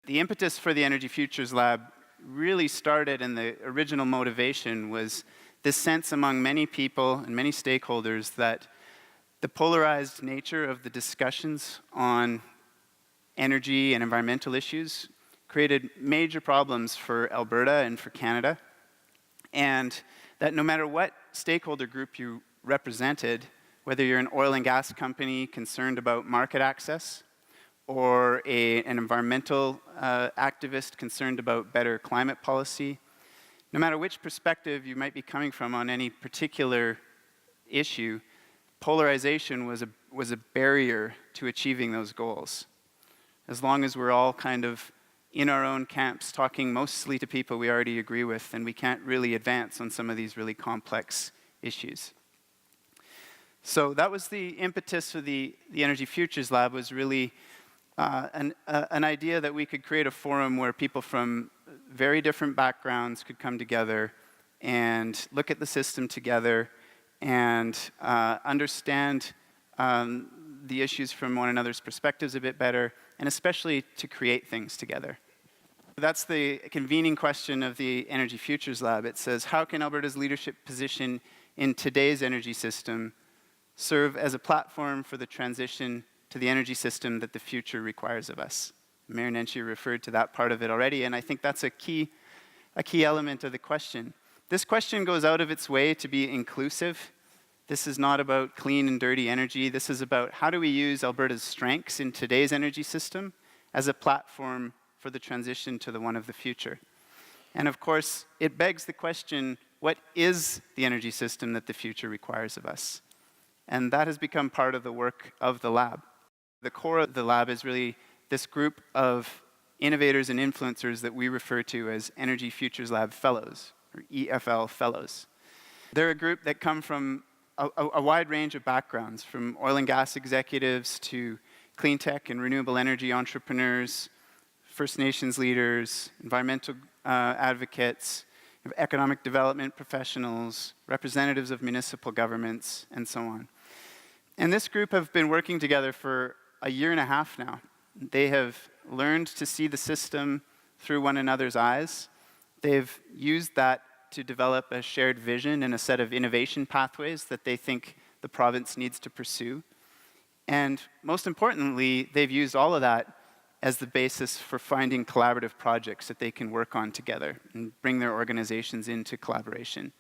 The impetus for the Energy Futures Lab really started, and the original motivation was this sense among many people and many stakeholders that the polarized nature of the discussions on energy and environmental issues created major problems for Alberta and for Canada, and that no matter what stakeholder group you represented, whether you're an oil and gas company concerned about market access, or an environmental activist concerned about better climate policy, no matter which perspective you might be coming from on any particular issue, polarization was a barrier to achieving those goals. As long as we're all kind of in our own camps talking mostly to people we already agree with, then we can't really advance on some of these really complex issues. So that was the impetus for the Energy Futures Lab, was really an idea that we could create a forum where people from very different backgrounds could come together and look at the system together and understand the issues from one another's perspectives a bit better, and especially to create things together. That's the convening question of the Energy Futures Lab. It says, how can Alberta's leadership position in today's energy system serve as a platform for the transition to the energy system that the future requires of us? Mayor Nenshi referred to that part of it already, and I think that's a key element of the question. This question goes out of its way to be inclusive. This is not about clean and dirty energy. This is about how do we use Alberta's strengths in today's energy system as a platform for the transition to the one of the future. And of course, it begs the question, what is the energy system that the future requires of us? And that has become part of the work of the lab. The core of the lab is really this group of innovators and influencers that we refer to as Energy Futures Lab Fellows, or EFL Fellows. They're a group that come from a wide range of backgrounds, from oil and gas executives to clean tech and renewable energy entrepreneurs, First Nations leaders, environmental advocates, economic development professionals, representatives of municipal governments, and so on. And this group have been working together for a year and a half now. They have learned to see the system through one another's eyes. They've used that to develop a shared vision and a set of innovation pathways that they think the province needs to pursue. And most importantly, they've used all of that as the basis for finding collaborative projects that they can work on together and bring their organizations into collaboration.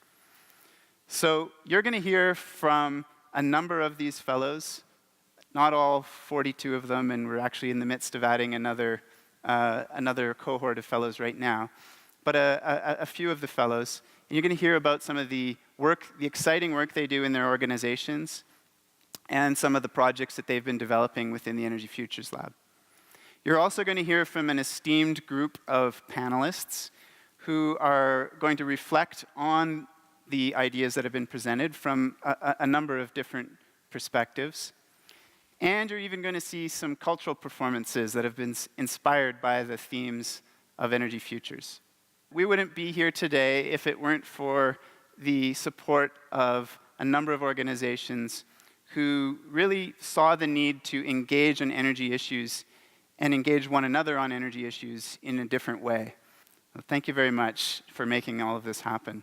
So you're going to hear from a number of these fellows, not all 42 of them, and we're actually in the midst of adding another cohort of fellows right now, but a few of the fellows. And you're going to hear about some of the work, the exciting work they do in their organizations, and some of the projects that they've been developing within the Energy Futures Lab. You're also going to hear from an esteemed group of panelists who are going to reflect on the ideas that have been presented from a number of different perspectives. And you're even going to see some cultural performances that have been inspired by the themes of Energy Futures. We wouldn't be here today if it weren't for the support of a number of organizations who really saw the need to engage on energy issues and engage one another on energy issues in a different way. Well, thank you very much for making all of this happen.